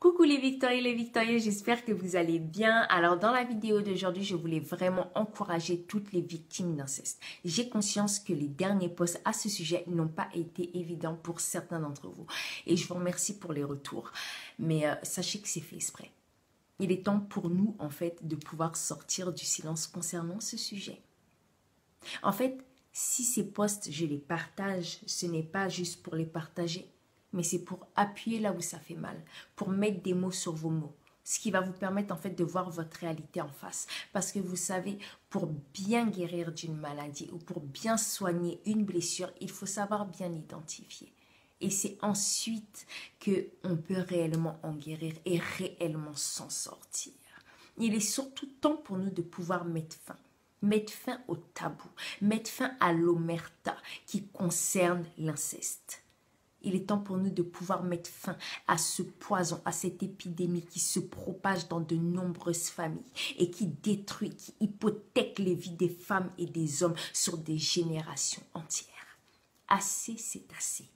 Coucou les victorieux, j'espère que vous allez bien. Alors dans la vidéo d'aujourd'hui, je voulais vraiment encourager toutes les victimes d'inceste. J'ai conscience que les derniers posts à ce sujet n'ont pas été évidents pour certains d'entre vous. Et je vous remercie pour les retours. Mais sachez que c'est fait exprès. Il est temps pour nous, en fait, de pouvoir sortir du silence concernant ce sujet. En fait, si ces posts, je les partage, ce n'est pas juste pour les partager, mais c'est pour appuyer là où ça fait mal, pour mettre des mots sur vos mots, ce qui va vous permettre en fait de voir votre réalité en face. Parce que vous savez, pour bien guérir d'une maladie ou pour bien soigner une blessure, il faut savoir bien l'identifier. Et c'est ensuite qu'on peut réellement en guérir et réellement s'en sortir. Il est surtout temps pour nous de pouvoir mettre fin au tabou, mettre fin à l'omerta qui concerne l'inceste. Il est temps pour nous de pouvoir mettre fin à ce poison, à cette épidémie qui se propage dans de nombreuses familles et qui détruit, qui hypothèque les vies des femmes et des hommes sur des générations entières. Assez, c'est assez.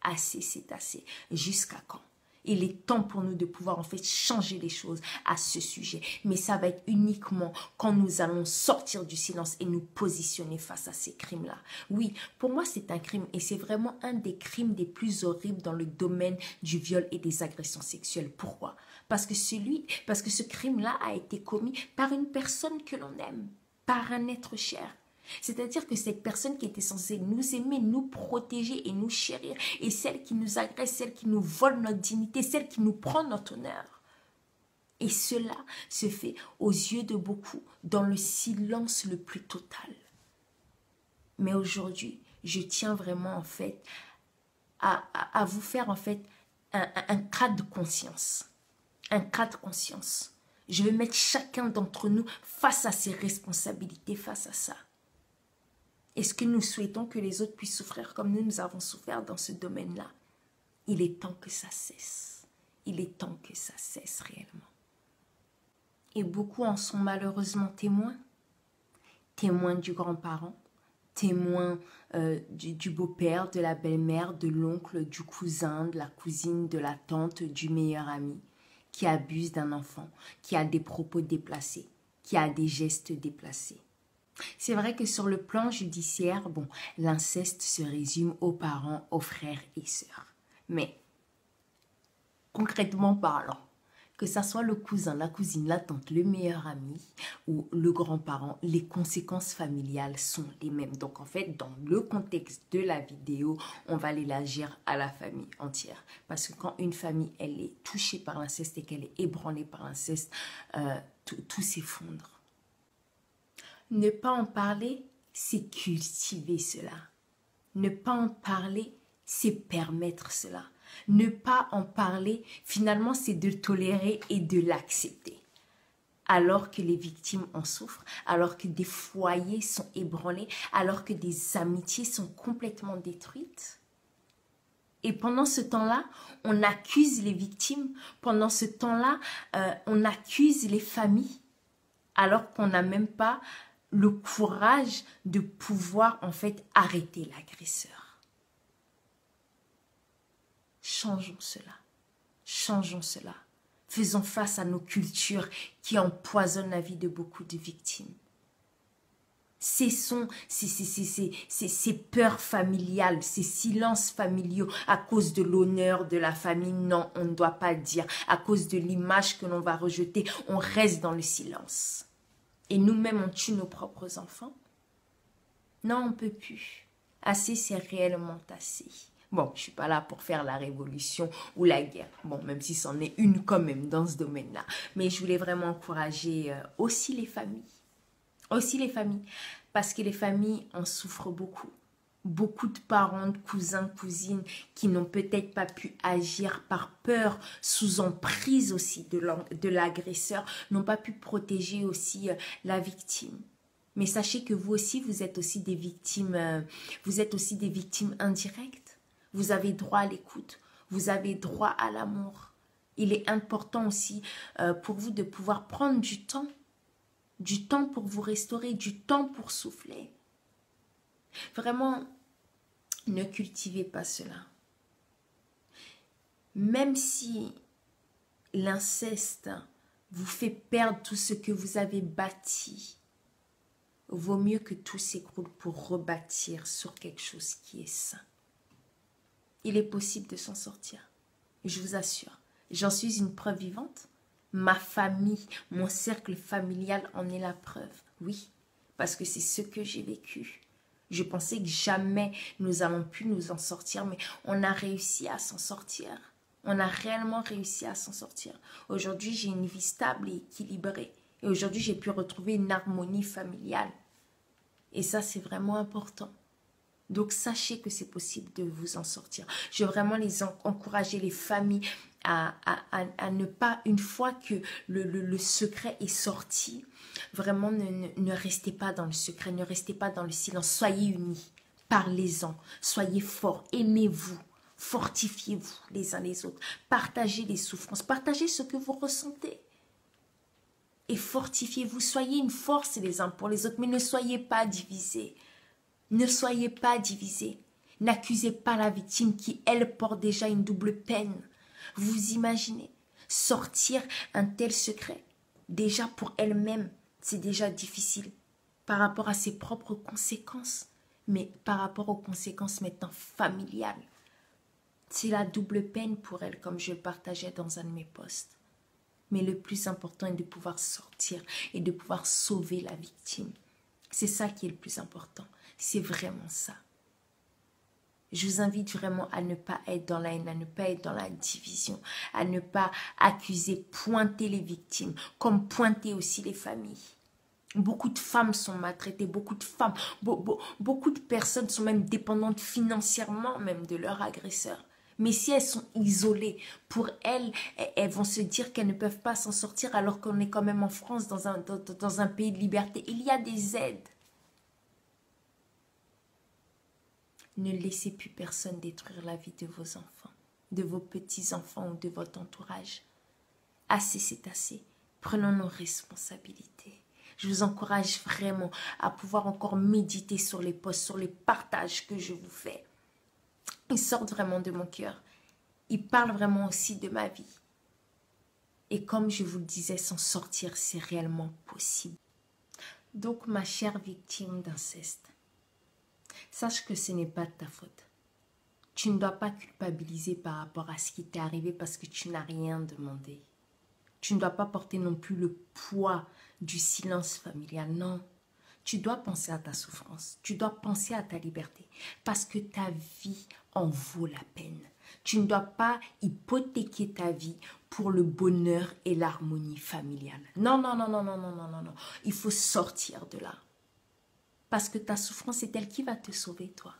Assez, c'est assez. Jusqu'à quand? Il est temps pour nous de pouvoir en fait changer les choses à ce sujet. Mais ça va être uniquement quand nous allons sortir du silence et nous positionner face à ces crimes-là. Oui, pour moi c'est un crime et c'est vraiment un des crimes les plus horribles dans le domaine du viol et des agressions sexuelles. Pourquoi? Parce que ce crime-là a été commis par une personne que l'on aime, par un être cher. C'est-à-dire que cette personne qui était censée nous aimer, nous protéger et nous chérir, et celle qui nous agresse, celle qui nous vole notre dignité, celle qui nous prend notre honneur. Et cela se fait aux yeux de beaucoup, dans le silence le plus total. Mais aujourd'hui, je tiens vraiment en fait à vous faire en fait un cas de conscience. Un cas de conscience. Je vais mettre chacun d'entre nous face à ses responsabilités, face à ça. Est-ce que nous souhaitons que les autres puissent souffrir comme nous avons souffert dans ce domaine-là? Il est temps que ça cesse. Il est temps que ça cesse réellement. Et beaucoup en sont malheureusement témoins. Témoins du grand-parent, témoins du beau-père, de la belle-mère, de l'oncle, du cousin, de la cousine, de la tante, du meilleur ami, qui abuse d'un enfant, qui a des propos déplacés, qui a des gestes déplacés. C'est vrai que sur le plan judiciaire, l'inceste se résume aux parents, aux frères et sœurs. Mais, concrètement parlant, que ça soit le cousin, la cousine, la tante, le meilleur ami ou le grand-parent, les conséquences familiales sont les mêmes. Donc en fait, dans le contexte de la vidéo, on va l'élargir à la famille entière. Parce que quand une famille, elle est touchée par l'inceste et qu'elle est ébranlée par l'inceste, tout s'effondre. Ne pas en parler, c'est cultiver cela. Ne pas en parler, c'est permettre cela. Ne pas en parler, finalement, c'est de le tolérer et de l'accepter. Alors que les victimes en souffrent, alors que des foyers sont ébranlés, alors que des amitiés sont complètement détruites. Et pendant ce temps-là, on accuse les victimes. Pendant ce temps-là, on accuse les familles, alors qu'on n'a même pas le courage de pouvoir en fait arrêter l'agresseur. Changeons cela. Changeons cela. Faisons face à nos cultures qui empoisonnent la vie de beaucoup de victimes. Cessons ces peurs familiales, ces silences familiaux à cause de l'honneur de la famille. Non, on ne doit pas dire. À cause de l'image que l'on va rejeter, on reste dans le silence. Et nous-mêmes, on tue nos propres enfants? Non, on ne peut plus. Assez, c'est réellement assez. Bon, je ne suis pas là pour faire la révolution ou la guerre. Bon, même si c'en est une quand même dans ce domaine-là. Mais je voulais vraiment encourager aussi les familles. Aussi les familles. Parce que les familles en souffrent beaucoup. Beaucoup de parents, de cousins, cousines qui n'ont peut-être pas pu agir par peur, sous emprise aussi de l'agresseur, n'ont pas pu protéger aussi la victime. Mais sachez que vous aussi, vous êtes aussi des victimes indirectes. Vous avez droit à l'écoute, vous avez droit à l'amour. Il est important aussi pour vous de pouvoir prendre du temps pour vous restaurer, du temps pour souffler. Vraiment, ne cultivez pas cela. Même si l'inceste vous fait perdre tout ce que vous avez bâti, vaut mieux que tout s'écroule pour rebâtir sur quelque chose qui est sain. Il est possible de s'en sortir, je vous assure. J'en suis une preuve vivante. Ma famille, mon cercle familial en est la preuve. Oui, parce que c'est ce que j'ai vécu. Je pensais que jamais nous allons pu nous en sortir, mais on a réussi à s'en sortir. On a réellement réussi à s'en sortir. Aujourd'hui, j'ai une vie stable et équilibrée. Et aujourd'hui, j'ai pu retrouver une harmonie familiale. Et ça, c'est vraiment important. Donc, sachez que c'est possible de vous en sortir. Je veux vraiment encourager les familles à ne pas, une fois que le secret est sorti, vraiment ne restez pas dans le secret, ne restez pas dans le silence. Soyez unis, parlez-en, soyez forts, aimez-vous, fortifiez-vous les uns les autres. Partagez les souffrances, partagez ce que vous ressentez. Et fortifiez-vous, soyez une force les uns pour les autres, mais ne soyez pas divisés. Ne soyez pas divisés. N'accusez pas la victime qui, elle, porte déjà une double peine. Vous imaginez sortir un tel secret. Déjà pour elle-même, c'est déjà difficile par rapport à ses propres conséquences. Mais par rapport aux conséquences maintenant familiales. C'est la double peine pour elle, comme je le partageais dans un de mes posts. Mais le plus important est de pouvoir sortir et de pouvoir sauver la victime. C'est ça qui est le plus important. C'est vraiment ça. Je vous invite vraiment à ne pas être dans la haine, à ne pas être dans la division, à ne pas accuser, pointer les victimes, comme pointer aussi les familles. Beaucoup de femmes sont maltraitées, beaucoup de femmes, beaucoup de personnes sont même dépendantes financièrement même de leur agresseur. Mais si elles sont isolées, pour elles, elles vont se dire qu'elles ne peuvent pas s'en sortir alors qu'on est quand même en France, dans un pays de liberté. Il y a des aides. Ne laissez plus personne détruire la vie de vos enfants, de vos petits-enfants ou de votre entourage. Assez, c'est assez. Prenons nos responsabilités. Je vous encourage vraiment à pouvoir encore méditer sur les posts, sur les partages que je vous fais. Ils sortent vraiment de mon cœur. Ils parlent vraiment aussi de ma vie. Et comme je vous le disais, s'en sortir, c'est réellement possible. Donc, ma chère victime d'inceste, sache que ce n'est pas de ta faute. Tu ne dois pas culpabiliser par rapport à ce qui t'est arrivé parce que tu n'as rien demandé. Tu ne dois pas porter non plus le poids du silence familial, non. Tu dois penser à ta souffrance, tu dois penser à ta liberté parce que ta vie en vaut la peine. Tu ne dois pas hypothéquer ta vie pour le bonheur et l'harmonie familiale. Non, non, non, non, non, non, non, non, non. Il faut sortir de là. Parce que ta souffrance, c'est elle qui va te sauver, toi.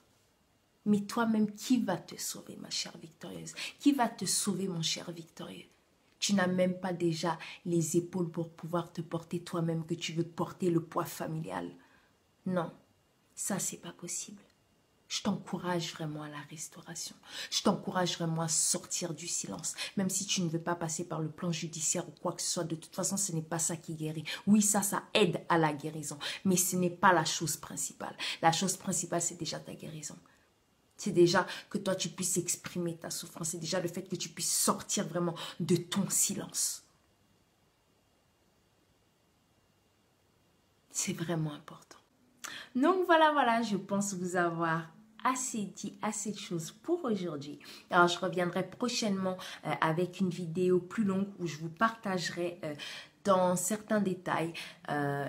Mais toi-même, qui va te sauver, ma chère victorieuse? Qui va te sauver, mon cher victorieux? Tu n'as même pas déjà les épaules pour pouvoir te porter toi-même, que tu veux porter le poids familial. Non, ça, c'est pas possible. Je t'encourage vraiment à la restauration. Je t'encourage vraiment à sortir du silence. Même si tu ne veux pas passer par le plan judiciaire ou quoi que ce soit, de toute façon, ce n'est pas ça qui guérit. Oui, ça aide à la guérison. Mais ce n'est pas la chose principale. La chose principale, c'est déjà ta guérison. C'est déjà que toi, tu puisses exprimer ta souffrance. C'est déjà le fait que tu puisses sortir vraiment de ton silence. C'est vraiment important. Donc voilà, je pense vous avoir assez dit, assez de choses pour aujourd'hui. Alors, je reviendrai prochainement avec une vidéo plus longue où je vous partagerai dans certains détails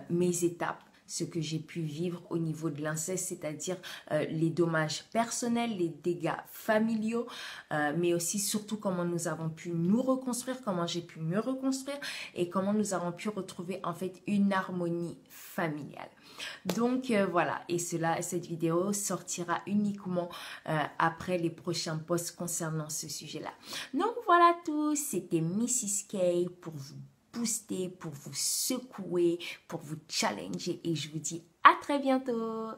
mes étapes, ce que j'ai pu vivre au niveau de l'inceste, c'est-à-dire les dommages personnels, les dégâts familiaux, mais aussi surtout comment nous avons pu nous reconstruire, comment j'ai pu me reconstruire et comment nous avons pu retrouver en fait une harmonie familiale. Donc voilà, et cette vidéo sortira uniquement après les prochains posts concernant ce sujet-là. Donc voilà tout, c'était Mrs. K pour vous booster, pour vous secouer, pour vous challenger et je vous dis à très bientôt.